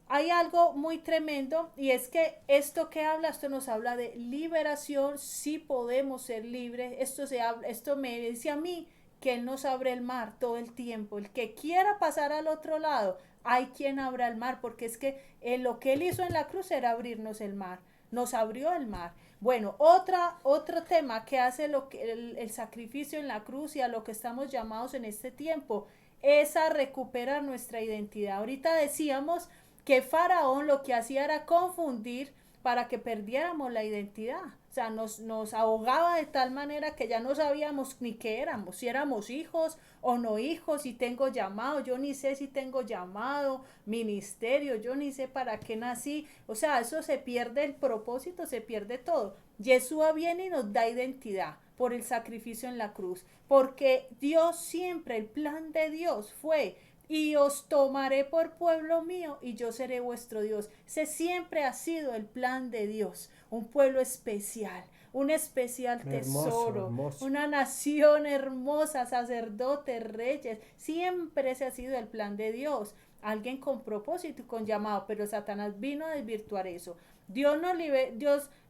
hay algo muy tremendo y es que esto que habla, esto nos habla de liberación. Sí podemos ser libres. Esto me dice a mí que Él nos abre el mar todo el tiempo. El que quiera pasar al otro lado, hay quien abra el mar, porque es que lo que Él hizo en la cruz era abrirnos el mar, nos abrió el mar. Bueno, otro tema que hace el sacrificio en la cruz y a lo que estamos llamados en este tiempo es a recuperar nuestra identidad. Ahorita decíamos que Faraón lo que hacía era confundir para que perdiéramos la identidad, O sea, nos ahogaba de tal manera que ya no sabíamos ni qué éramos, si éramos hijos o no hijos, si tengo llamado, yo ni sé si tengo llamado, ministerio, yo ni sé para qué nací. O sea, eso se pierde el propósito, se pierde todo. Yeshua viene y nos da identidad por el sacrificio en la cruz, porque Dios siempre, el plan de Dios fue: y os tomaré por pueblo mío y yo seré vuestro Dios. Ese siempre ha sido el plan de Dios, un pueblo especial, un especial tesoro, hermoso. una nación hermosa, sacerdotes, reyes. Siempre ese ha sido el plan de Dios, alguien con propósito y con llamado, pero Satanás vino a desvirtuar eso. Dios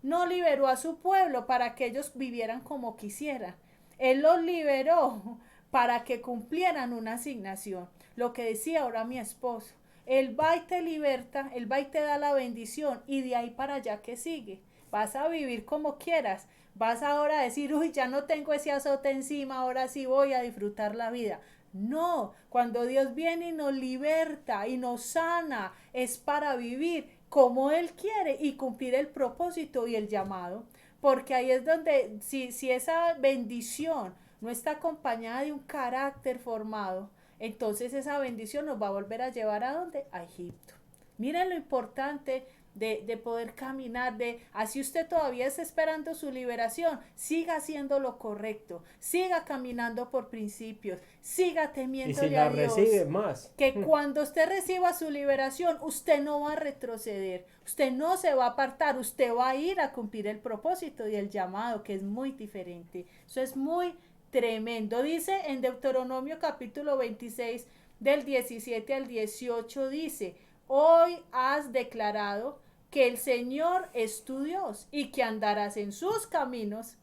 no liberó a su pueblo para que ellos vivieran como quisieran. Él los liberó para que cumplieran una asignación. Lo que decía ahora mi esposo: Él va y te liberta, Él va y te da la bendición, y de ahí para allá, ¿qué sigue? Vas a vivir como quieras, vas ahora a decir: uy, ya no tengo ese azote encima, ahora sí voy a disfrutar la vida. No, cuando Dios viene y nos liberta y nos sana, es para vivir como Él quiere y cumplir el propósito y el llamado. Porque ahí es donde, si esa bendición no está acompañada de un carácter formado, entonces esa bendición nos va a volver a llevar ¿a dónde? A Egipto. Miren lo importante de poder caminar, así usted todavía está esperando su liberación, siga haciendo lo correcto, siga caminando por principios, siga Y si temiéndole la a Dios, recibe más. que cuando usted reciba su liberación, usted no va a retroceder, usted no se va a apartar, usted va a ir a cumplir el propósito y el llamado, que es muy diferente. Eso es muy tremendo. Dice en Deuteronomio capítulo 26, del 17 al 18, dice: hoy has declarado que el Señor es tu Dios y que andarás en sus caminos,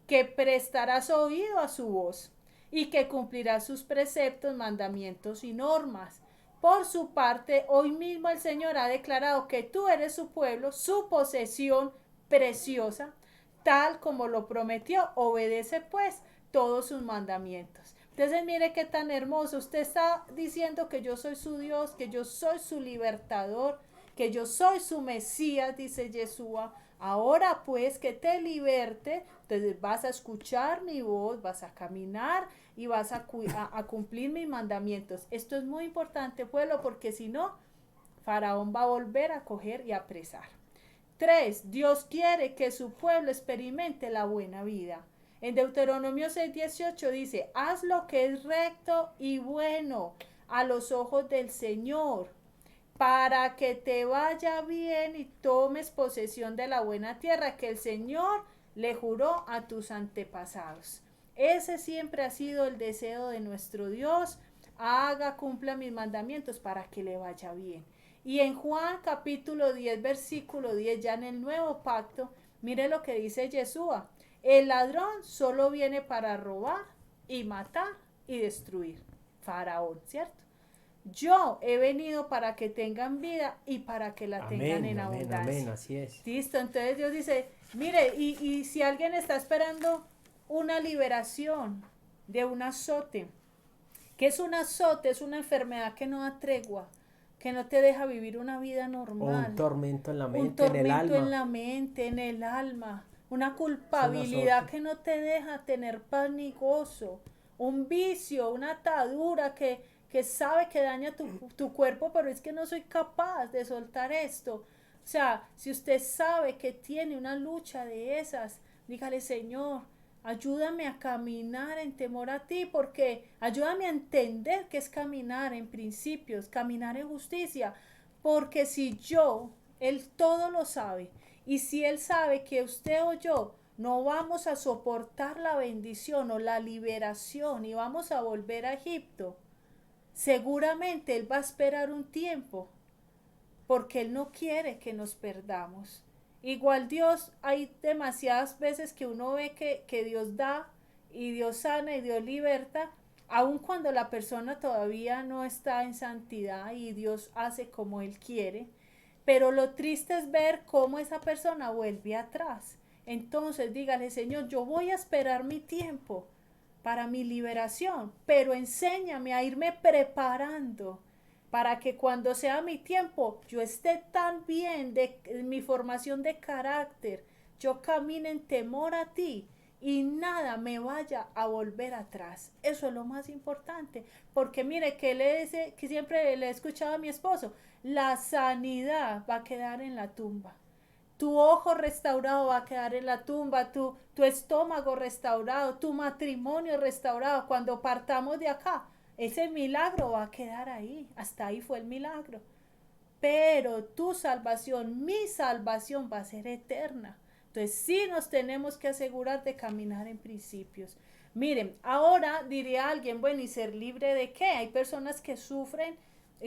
que prestarás oído a su voz y que cumplirás sus preceptos, mandamientos y normas. Por su parte, hoy mismo el Señor ha declarado que tú eres su pueblo, su posesión preciosa, tal como lo prometió. Obedece pues todos sus mandamientos. Entonces mire qué tan hermoso. Usted está diciendo que yo soy su Dios, que yo soy su libertador, que yo soy su Mesías, dice Yeshua. Ahora pues que te liberte, entonces vas a escuchar mi voz, vas a caminar y vas a cumplir mis mandamientos. Esto es muy importante, pueblo, porque si no, Faraón va a volver a coger y a apresar. 3. Dios quiere que su pueblo experimente la buena vida. En Deuteronomio 6:18 dice: haz lo que es recto y bueno a los ojos del Señor, para que te vaya bien y tomes posesión de la buena tierra que el Señor le juró a tus antepasados. Ese siempre ha sido el deseo de nuestro Dios: cumpla mis mandamientos para que le vaya bien. Y en Juan capítulo 10, versículo 10, ya en el nuevo pacto, mire lo que dice Yeshua: el ladrón solo viene para robar y matar y destruir. Faraón, ¿cierto? Yo he venido para que tengan vida y para que la tengan en abundancia. Amén, así es. Listo, entonces Dios dice: mire, y si alguien está esperando una liberación de un azote, ¿qué es un azote? Es una enfermedad que no da tregua, que no te deja vivir una vida normal. O un tormento en la mente, Un tormento en el alma. en la mente, en el alma, una Es un culpabilidad azote. que no te deja tener paz ni gozo, un vicio, una atadura que sabe que daña tu cuerpo, pero es que no soy capaz de soltar esto. O sea, si usted sabe que tiene una lucha de esas, dígale: Señor, ayúdame a caminar en temor a ti, porque ayúdame a entender que es caminar en principios, caminar en justicia, porque si yo, Él todo lo sabe, y si Él sabe que usted o yo no vamos a soportar la bendición o la liberación y vamos a volver a Egipto, seguramente Él va a esperar un tiempo, porque Él no quiere que nos perdamos. Igual Dios, hay demasiadas veces que uno ve que Dios da y Dios sana y Dios liberta, aun cuando la persona todavía no está en santidad y Dios hace como Él quiere. Pero lo triste es ver cómo esa persona vuelve atrás. Entonces dígale: Señor, yo voy a esperar mi tiempo para mi liberación, pero enséñame a irme preparando para que cuando sea mi tiempo yo esté tan bien de mi formación de carácter, yo camine en temor a ti y nada me vaya a volver atrás. Eso es lo más importante, porque mire que le dice, que siempre le he escuchado a mi esposo, la sanidad va a quedar en la tumba. Tu ojo restaurado va a quedar en la tumba, tu estómago restaurado, tu matrimonio restaurado. Cuando partamos de acá, ese milagro va a quedar ahí. Hasta ahí fue el milagro. Pero tu salvación, mi salvación va a ser eterna. Entonces sí nos tenemos que asegurar de caminar en principios. Miren, ahora diría alguien, bueno, ¿y ser libre de qué? Hay personas que sufren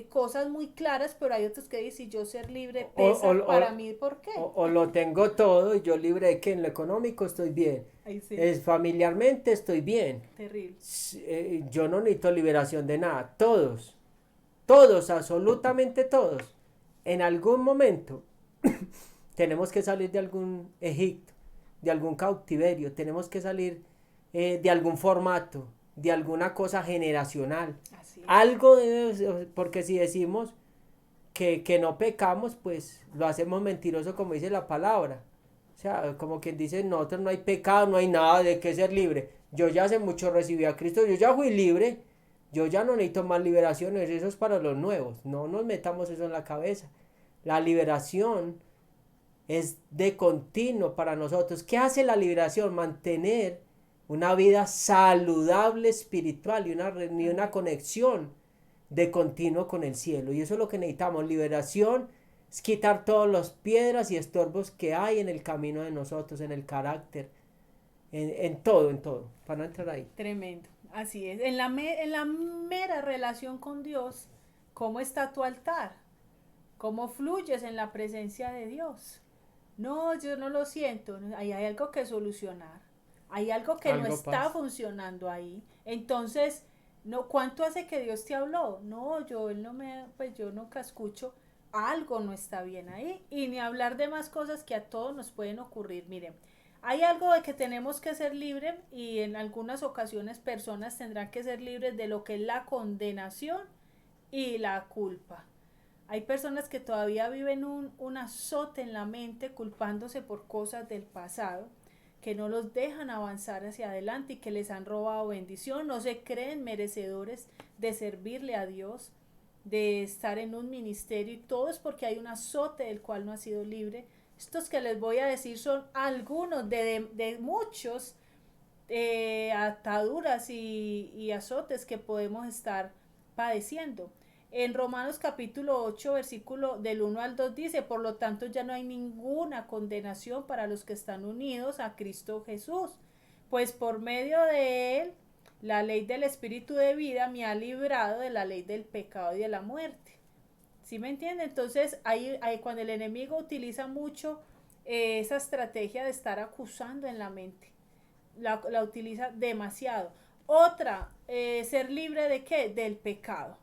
cosas muy claras, pero hay otros que dicen, yo ser libre O, o, pesa para o, mí, ¿por qué? o lo tengo todo y yo libre de que en lo económico estoy bien. Ahí sí, Es, familiarmente estoy bien. terrible. Yo no necesito liberación de nada. Todos, todos, absolutamente todos. En algún momento tenemos que salir de algún Egipto, de algún cautiverio, tenemos que salir de algún formato, de alguna cosa generacional. Así es. Algo debe, porque si decimos que no pecamos, pues lo hacemos mentiroso como dice la palabra. O sea, como quien dice, nosotros no hay pecado, no hay nada de qué ser libre. Yo ya hace mucho recibí a Cristo, yo ya fui libre, yo ya no necesito más liberaciones, eso es para los nuevos. No nos metamos eso en la cabeza. La liberación es de continuo para nosotros. ¿Qué hace la liberación? Mantener una vida saludable espiritual y una conexión de continuo con el cielo. Y eso es lo que necesitamos. Liberación es quitar todas las piedras y estorbos que hay en el camino de nosotros, en el carácter, en todo, para no entrar ahí. Tremendo, así es. En la mera relación con Dios, ¿cómo está tu altar? ¿Cómo fluyes en la presencia de Dios? No, yo no lo siento. Ahí hay algo que solucionar. Hay algo que no Algo está pasa. funcionando ahí. Entonces, no, ¿cuánto hace que Dios te habló? No, él no me, pues yo nunca escucho. Algo no está bien ahí. Y ni hablar de más cosas que a todos nos pueden ocurrir. Miren, hay algo de que tenemos que ser libres y en algunas ocasiones personas tendrán que ser libres de lo que es la condenación y la culpa. Hay personas que todavía viven un azote en la mente culpándose por cosas del pasado que no los dejan avanzar hacia adelante y que les han robado bendición, no se creen merecedores de servirle a Dios, de estar en un ministerio y todo es porque hay un azote del cual no ha sido libre. Estos que les voy a decir son algunos de muchos ataduras y azotes que podemos estar padeciendo. En Romanos capítulo 8, versículo del 1 al 2 dice, por lo tanto ya no hay ninguna condenación para los que están unidos a Cristo Jesús, pues por medio de él la ley del Espíritu de vida me ha librado de la ley del pecado y de la muerte. ¿Sí me entiende? Entonces ahí cuando el enemigo utiliza mucho esa estrategia de estar acusando en la mente, la utiliza demasiado. Otra, ser libre de qué? Del pecado.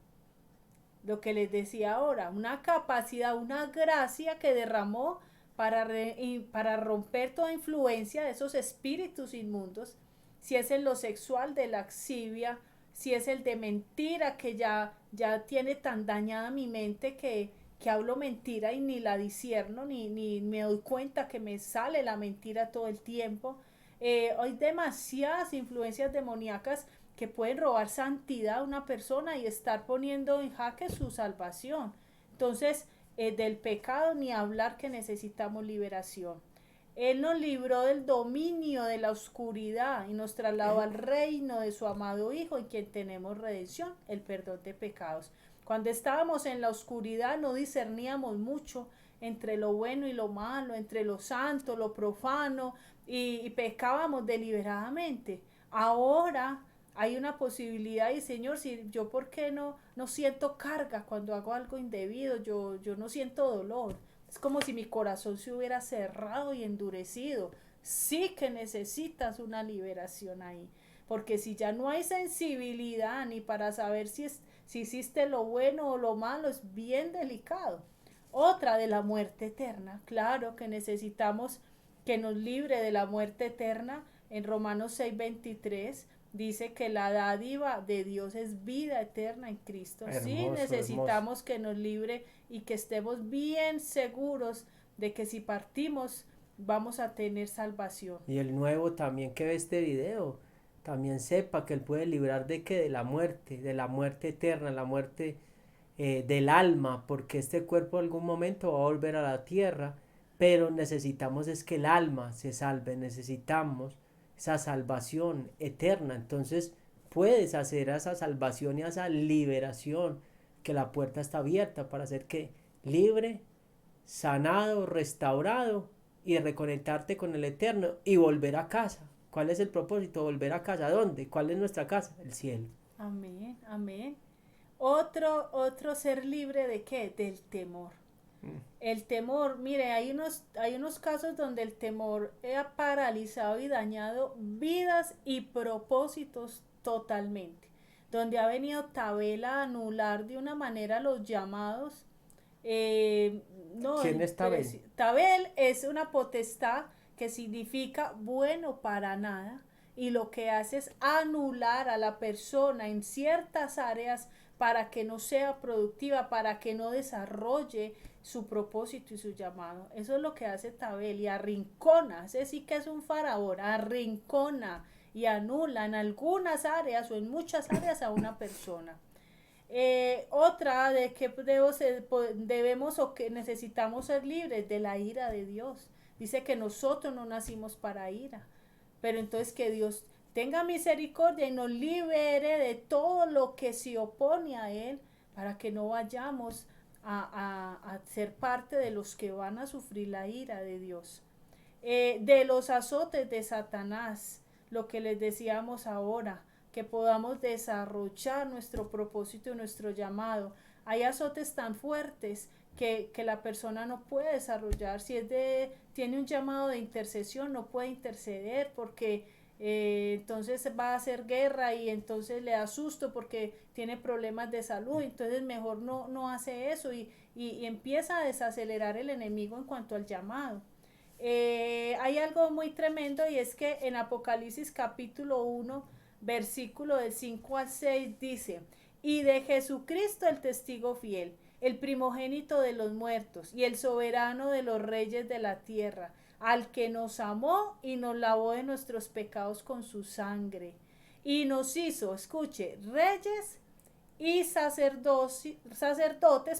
Lo que les decía ahora, una capacidad, una gracia que derramó para romper toda influencia de esos espíritus inmundos, si es en lo sexual, de laxivia, si es el de mentira, que ya tiene tan dañada mi mente que hablo mentira y ni la disierno, ni me doy cuenta que me sale la mentira todo el tiempo. Hay demasiadas influencias demoníacas que pueden robar santidad a una persona y estar poniendo en jaque su salvación. Entonces, del pecado ni hablar, que necesitamos liberación. Él nos libró del dominio de la oscuridad y nos trasladó al reino de su amado Hijo, en quien tenemos redención, el perdón de pecados. Cuando estábamos en la oscuridad no discerníamos mucho entre lo bueno y lo malo, entre lo santo, lo profano, y pecábamos deliberadamente. Ahora hay una posibilidad y Señor, si yo por qué no siento carga cuando hago algo indebido, yo no siento dolor. Es como si mi corazón se hubiera cerrado y endurecido. Sí que necesitas una liberación ahí. Porque si ya no hay sensibilidad ni para saber si hiciste lo bueno o lo malo, es bien delicado. Otra, de la muerte eterna. Claro que necesitamos que nos libre de la muerte eterna. En Romanos 6:23 dice que la dádiva de Dios es vida eterna en Cristo. Sí, Hermoso, hermoso. necesitamos que nos libre y que estemos bien seguros de que si partimos vamos a tener salvación. Y el nuevo también que ve este video, también sepa que Él puede librar de qué, de la muerte eterna, la muerte del alma, porque este cuerpo en algún momento va a volver a la tierra, pero necesitamos es que el alma se salve, necesitamos esa salvación eterna. Entonces puedes hacer esa salvación y esa liberación, que la puerta está abierta para hacer que libre, sanado, restaurado y reconectarte con el Eterno y volver a casa. ¿Cuál es el propósito? Volver a casa. ¿Dónde? ¿Cuál es nuestra casa? El cielo. Amén, amén. Otro ser libre de qué? Del temor. El temor, mire, hay unos casos donde el temor ha paralizado y dañado vidas y propósitos totalmente, donde ha venido Tabel a anular de una manera los llamados. No, ¿Quién es Tabel? Tabel es una potestad que significa bueno para nada y lo que hace es anular a la persona en ciertas áreas para que no sea productiva, para que no desarrolle su propósito y su llamado. Eso es lo que hace Tabel y arrincona, ese sí que es un faraón, arrincona y anula en algunas áreas o en muchas áreas a una persona. Otra de que debemos o que necesitamos ser libres de la ira de Dios. Dice que nosotros no nacimos para ira, pero entonces que Dios tenga misericordia y nos libere de todo lo que se opone a Él para que no vayamos a ser parte de los que van a sufrir la ira de Dios. De los azotes de Satanás, lo que les decíamos ahora, que podamos desarrollar nuestro propósito y nuestro llamado. Hay azotes tan fuertes que la persona no puede desarrollar. Si tiene un llamado de intercesión, no puede interceder porque entonces va a hacer guerra y entonces le da susto porque tiene problemas de salud. Entonces mejor no hace eso y empieza a desacelerar el enemigo en cuanto al llamado. Hay algo muy tremendo y es que en Apocalipsis capítulo 1, versículo del 5 al 6 dice, y de Jesucristo el testigo fiel, el primogénito de los muertos y el soberano de los reyes de la tierra, al que nos amó y nos lavó de nuestros pecados con su sangre y nos hizo, escuche, reyes y sacerdotes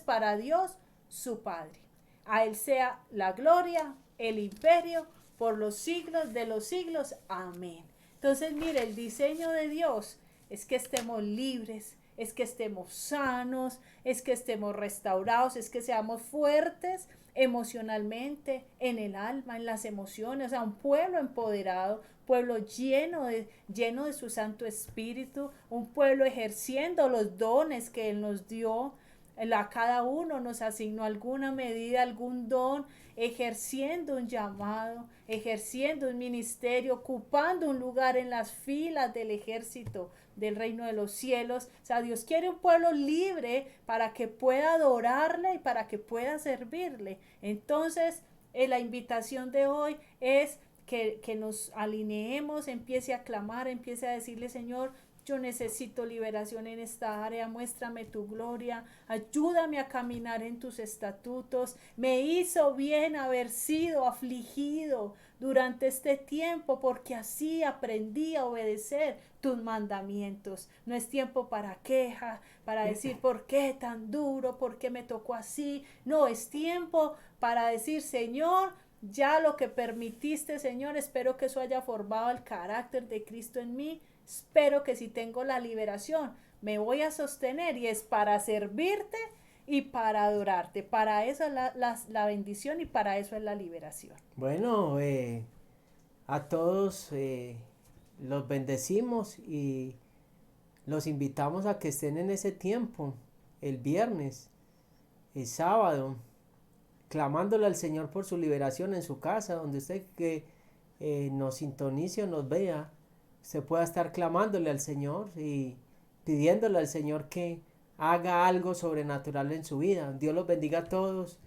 para Dios su Padre. A Él sea la gloria, el imperio, por los siglos de los siglos. Amén. Entonces, mire, el diseño de Dios es que estemos libres, es que estemos sanos, es que estemos restaurados, es que seamos fuertes emocionalmente, en el alma, en las emociones, o sea, un pueblo empoderado, pueblo lleno de su Santo Espíritu, un pueblo ejerciendo los dones que Él nos dio. A cada uno nos asignó alguna medida, algún don, ejerciendo un llamado, ejerciendo un ministerio, ocupando un lugar en las filas del ejército del reino de los cielos. O sea, Dios quiere un pueblo libre para que pueda adorarle y para que pueda servirle. Entonces, la invitación de hoy es que nos alineemos, empiece a clamar, empiece a decirle, Señor, yo necesito liberación en esta área, muéstrame tu gloria, ayúdame a caminar en tus estatutos. Me hizo bien haber sido afligido durante este tiempo porque así aprendí a obedecer tus mandamientos. No es tiempo para queja, para decir por qué tan duro, por qué me tocó así. No, es tiempo para decir, Señor, ya lo que permitiste, Señor, espero que eso haya formado el carácter de Cristo en mí. Espero que si tengo la liberación, me voy a sostener y es para servirte y para adorarte. Para eso es la bendición y para eso es la liberación. Bueno, a todos los bendecimos y los invitamos a que estén en ese tiempo, el viernes, el sábado, clamándole al Señor por su liberación en su casa, donde usted que nos sintonice o nos vea, se pueda estar clamándole al Señor y pidiéndole al Señor que haga algo sobrenatural en su vida. Dios los bendiga a todos,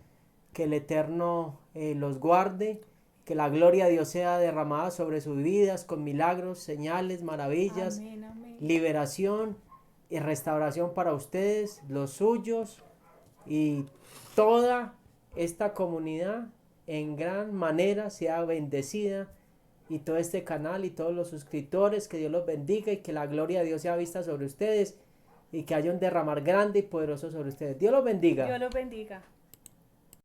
que el Eterno los guarde, que la gloria de Dios sea derramada sobre sus vidas con milagros, señales, maravillas, Amén, amén. liberación y restauración para ustedes, los suyos y toda esta comunidad en gran manera sea bendecida, y todo este canal y todos los suscriptores, que Dios los bendiga y que la gloria de Dios sea vista sobre ustedes y que haya un derramar grande y poderoso sobre ustedes. Dios los bendiga. Dios los bendiga.